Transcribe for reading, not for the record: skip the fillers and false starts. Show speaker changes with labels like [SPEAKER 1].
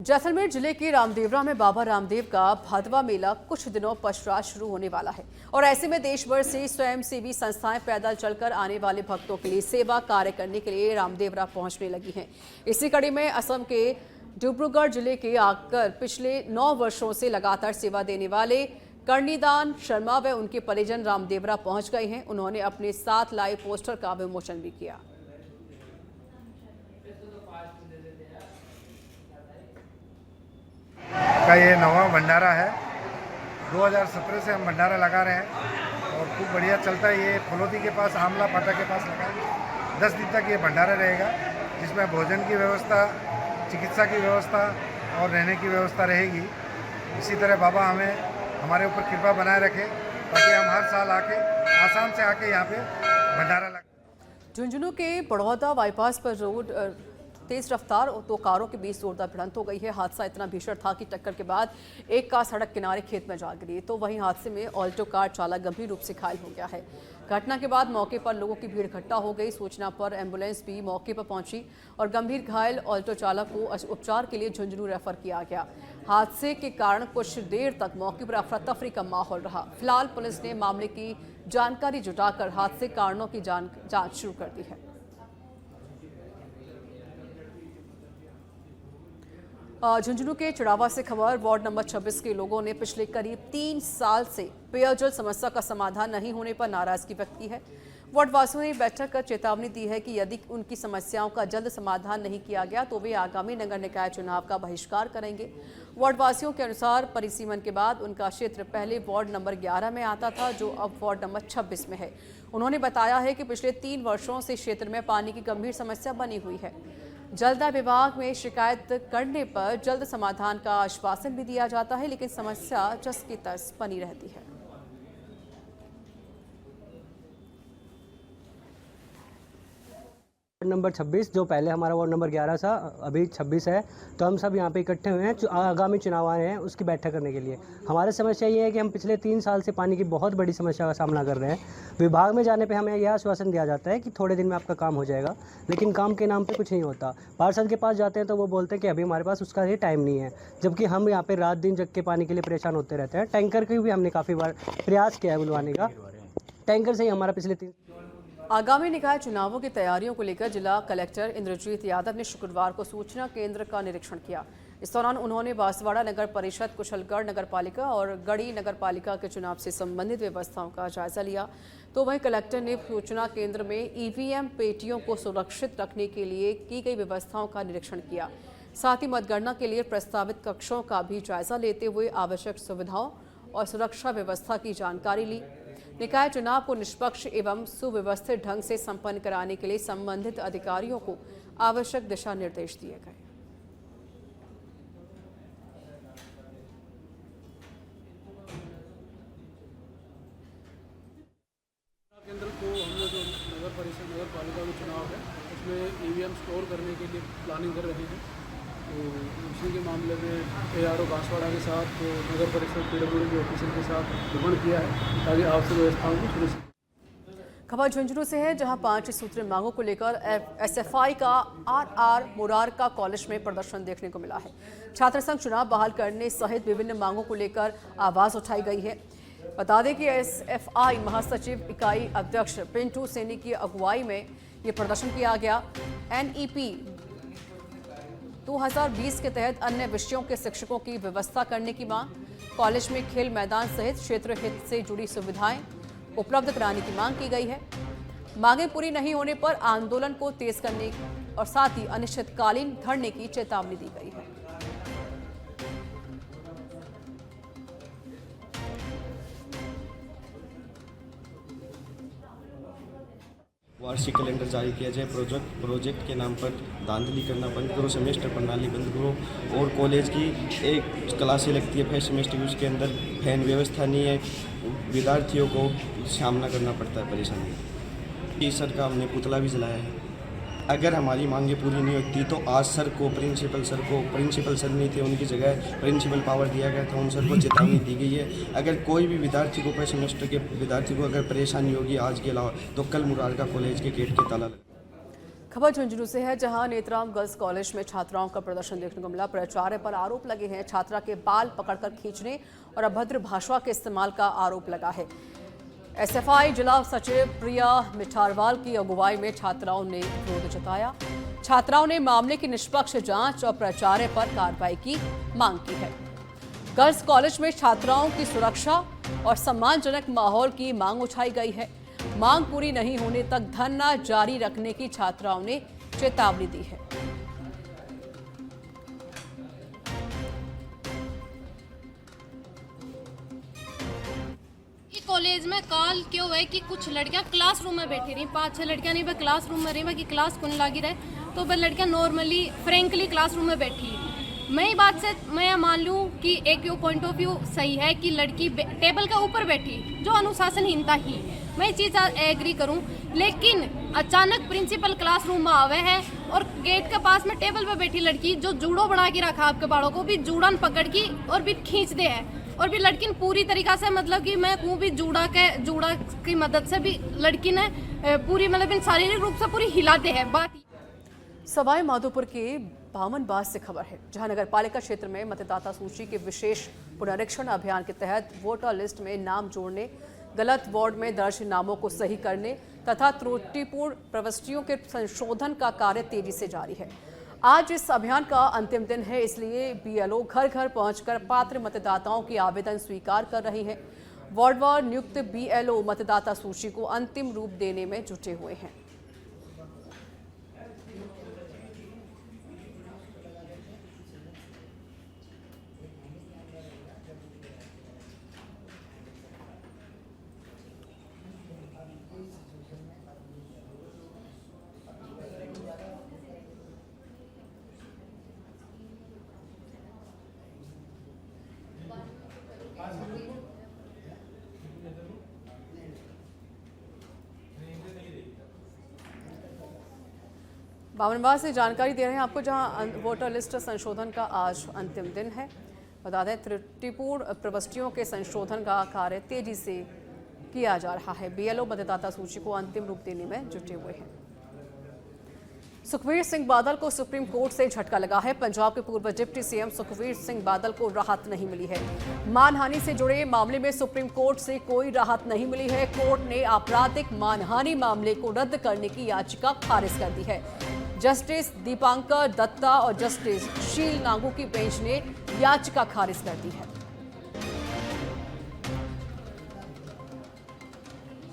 [SPEAKER 1] जैसलमेर जिले के रामदेवरा में बाबा रामदेव का भादवा मेला कुछ दिनों पश्चात शुरू होने वाला है और ऐसे में देश भर से स्वयंसेवी संस्थाएं पैदल चलकर आने वाले भक्तों के लिए सेवा कार्य करने के लिए रामदेवरा पहुंचने लगी हैं। इसी कड़ी में असम के डिब्रूगढ़ जिले के आकर पिछले 9 वर्षों से लगातार सेवा देने वाले कर्णिदान शर्मा व उनके परिजन रामदेवरा पहुंच गए हैं। उन्होंने अपने साथ लाए पोस्टर का विमोचन भी किया।
[SPEAKER 2] का ये नवा भंडारा है। 2017 से हम भंडारा लगा रहे हैं और खूब बढ़िया चलता है। ये फलोदी के पास आमला फाटा के पास लगा है। 10 दिन तक ये भंडारा रहेगा, जिसमें भोजन की व्यवस्था, चिकित्सा की व्यवस्था और रहने की व्यवस्था रहेगी। इसी तरह बाबा हमारे ऊपर कृपा बनाए रखे ताकि हम हर साल आसाम से आके यहाँ पे भंडारा लगा।
[SPEAKER 1] झुंझुनू के बड़ौदा बाईपास पर रोड तेज रफ्तार और 2 कारों के बीच जोरदार भिड़ंत हो गई है। हादसा इतना भीषण था कि टक्कर के बाद एक कार सड़क किनारे खेत में जा गिरी, तो वहीं हादसे में ऑल्टो कार चालक गंभीर रूप से घायल हो गया है। घटना के बाद मौके पर लोगों की भीड़ इकट्ठा हो गई। सूचना पर एम्बुलेंस भी मौके पर पहुंची और गंभीर घायल ऑल्टो चालक को उपचार के लिए झुंझुनू रेफर किया गया। हादसे के कारण कुछ देर तक मौके पर अफरा तफरी का माहौल रहा। फिलहाल पुलिस ने मामले की जानकारी जुटाकर हादसे कारणों की जांच शुरू कर दी है। झुंझुनू के चिड़ावा से खबर। वार्ड नंबर 26 के लोगों ने पिछले करीब 3 साल से पेयजल समस्या का समाधान नहीं होने पर नाराजगी व्यक्त की है। वार्ड वासियों ने बैठक कर चेतावनी दी है कि यदि उनकी समस्याओं का जल्द समाधान नहीं किया गया तो वे आगामी नगर निकाय चुनाव का बहिष्कार करेंगे। वार्ड वासियों के अनुसार परिसीमन के बाद उनका क्षेत्र पहले वार्ड नंबर 11 में आता था, जो अब वार्ड नंबर 26 में है। उन्होंने बताया है कि पिछले 3 वर्षों से क्षेत्र में पानी की गंभीर समस्या बनी हुई है। जलदाय विभाग में शिकायत करने पर जल्द समाधान का आश्वासन भी दिया जाता है, लेकिन समस्या जस की तस बनी रहती है।
[SPEAKER 3] वार्ड नंबर 26 जो पहले हमारा वार्ड नंबर 11 था, अभी 26 है, तो हम सब यहाँ पे इकट्ठे हुए हैं आगामी चुनाव आए हैं उसकी बैठक करने के लिए। हमारी समस्या ये है कि हम पिछले 3 साल से पानी की बहुत बड़ी समस्या का सामना कर रहे हैं। विभाग में जाने पे हमें यह आश्वासन दिया जाता है कि थोड़े दिन में आपका काम हो जाएगा, लेकिन काम के नाम पे कुछ नहीं होता। पार्षद के पास जाते हैं तो वो बोलते हैं कि अभी हमारे पास उसका ही टाइम नहीं है, जबकि हम यहाँ पे रात दिन जग के पानी के लिए परेशान होते रहते हैं। टैंकर की भी हमने काफ़ी बार प्रयास किया है बुलवाने का, टैंकर से ही हमारा पिछले 3।
[SPEAKER 1] आगामी निकाय चुनावों की तैयारियों को लेकर जिला कलेक्टर इंद्रजीत यादव ने शुक्रवार को सूचना केंद्र का निरीक्षण किया। इस दौरान उन्होंने बांसवाड़ा नगर परिषद, कुशलगढ़ नगर पालिका और गढ़ी नगर पालिका के चुनाव से संबंधित व्यवस्थाओं का जायजा लिया। तो वहीं कलेक्टर ने सूचना केंद्र में ईवीएम पेटियों को सुरक्षित रखने के लिए की गई व्यवस्थाओं का निरीक्षण किया। साथ ही मतगणना के लिए प्रस्तावित कक्षों का भी जायजा लेते हुए आवश्यक सुविधाओं और सुरक्षा व्यवस्था की जानकारी ली। निकाय चुनाव को निष्पक्ष एवं सुव्यवस्थित ढंग से संपन्न कराने के लिए संबंधित अधिकारियों को आवश्यक दिशा निर्देश दिए गए।
[SPEAKER 4] केंद्र को हम लोग जो नगर परिषद नगर पालिका का चुनाव है उसमें ईवीएम स्टोर करने के लिए प्लानिंग कर रहे हैं। तो उसी के मामले में ARO बांसवाड़ा के साथ तो नगर परिषद PWD के ऑफिसर के साथ भ्रमण किया है ताकि आवश्यक व्यवस्थाओं को सुनिश्चित।
[SPEAKER 1] खबर झुंझुनू से है, जहां 5 सूत्रीय मांगों को लेकर SFI का RR मुरारका कॉलेज में प्रदर्शन देखने को मिला है। छात्र संघ चुनाव बहाल करने सहित विभिन्न मांगों को लेकर आवाज उठाई गई है। बता दें कि SFI महासचिव इकाई अध्यक्ष पिंटू सैनी की अगुवाई में ये प्रदर्शन किया गया। NEP 2020 के तहत अन्य विषयों के शिक्षकों की व्यवस्था करने की मांग, कॉलेज में खेल मैदान सहित क्षेत्र हित से जुड़ी सुविधाएं उपलब्ध कराने की मांग की गई है। मांगें पूरी नहीं होने पर आंदोलन को तेज करने और साथ ही अनिश्चितकालीन धरने की चेतावनी दी गई है।
[SPEAKER 5] वार्षिक कैलेंडर जारी किया जाए, प्रोजेक्ट के नाम पर धांधली करना बंद करो, सेमेस्टर प्रणाली बंद करो और कॉलेज की एक क्लासें लगती है 5 सेमेस्टर, उसके अंदर फैन व्यवस्था नहीं है, विद्यार्थियों को सामना करना पड़ता है परेशानी। सर का हमने पुतला भी जलाया है। अगर हमारी मांगें पूरी नहीं होती तो आज प्रिंसिपल सर नहीं थे, उनकी जगह प्रिंसिपल पावर दिया गया था, उन सर को चेतावनी दी गई है। अगर कोई भी विद्यार्थी को 5 सेमेस्टर के विद्यार्थी को अगर परेशानी होगी आज के अलावा तो कल मुरारका कॉलेज के गेट के ताला लगा।
[SPEAKER 1] खबर झुंझुनू से है, जहां नेत्राम गर्ल्स कॉलेज में छात्राओं का प्रदर्शन देखने को मिला। प्राचार्य पर आरोप लगे हैं, छात्रा के बाल पकड़कर खींचने और अभद्र भाषा के इस्तेमाल का आरोप लगा है। एसएफआई जिला सचिव प्रिया मिठारवाल की अगुवाई में छात्राओं ने विरोध जताया। छात्राओं ने मामले की निष्पक्ष जांच और प्राचार्य पर कार्रवाई की मांग की है। गर्ल्स कॉलेज में छात्राओं की सुरक्षा और सम्मानजनक माहौल की मांग उठाई गई है। मांग पूरी नहीं होने तक धरना जारी रखने की छात्राओं ने चेतावनी दी है।
[SPEAKER 6] कॉलेज में कॉल क्यों है कि कुछ लड़कियां क्लासरूम में बैठी रही, 5-6 लड़कियां नहीं, वह क्लासरूम में रही, वह की क्लास कौन लगी रहे, तो वह लड़कियां नॉर्मली फ्रेंकली क्लासरूम में बैठी। मैं बात से मैं मान लूँ कि एक पॉइंट ऑफ व्यू सही है कि लड़की टेबल के ऊपर बैठी, जो अनुशासनहीनता ही, मैं चीज़ एग्री करूँ, लेकिन अचानक प्रिंसिपल क्लासरूम में आवे है और गेट के पास में टेबल पे बैठी लड़की जो जूड़ो बना के रखा आपके बालों को भी जूड़न पकड़ की और भी खींच दे है, और भी लड़की ने पूरी तरीका से मतलब कि मैं कहूँ भी जूड़ा की मदद से भी लड़की ने पूरी मतलब शारीरिक रूप से पूरी हिलाते हैं। बात
[SPEAKER 1] सवाई माधोपुर के बामनबास से खबर है, जहां नगरपालिका क्षेत्र में मतदाता सूची के विशेष पुनरीक्षण अभियान के तहत वोटर लिस्ट में नाम जोड़ने, गलत वार्ड में दर्ज नामों को सही करने तथा त्रुटिपूर्ण प्रविष्टियों के संशोधन का कार्य तेजी से जारी है। आज इस अभियान का अंतिम दिन है, इसलिए बीएलओ घर घर पहुंचकर पात्र मतदाताओं की आवेदन स्वीकार कर रही हैं। वार्डवार नियुक्त बीएलओ मतदाता सूची को अंतिम रूप देने में जुटे हुए हैं। बामनबास से जानकारी दे रहे हैं आपको, जहां वोटर लिस्ट संशोधन का आज अंतिम दिन है। बता दें, त्रुटिपूर्ण प्रविष्टियों के संशोधन का कार्य तेजी से किया जा रहा है। बीएलओ मतदाता सूची को अंतिम रूप देने में जुटे हुए हैं। सुखबीर सिंह बादल को सुप्रीम कोर्ट से झटका लगा है। पंजाब के पूर्व डिप्टी सीएम सुखबीर सिंह बादल को राहत नहीं मिली है। मानहानि से जुड़े मामले में सुप्रीम कोर्ट से कोई राहत नहीं मिली है। कोर्ट ने आपराधिक मानहानि मामले को रद्द करने की याचिका खारिज कर दी है। जस्टिस दीपांकर दत्ता और जस्टिस शील नागू की बेंच ने याचिका खारिज कर दी है।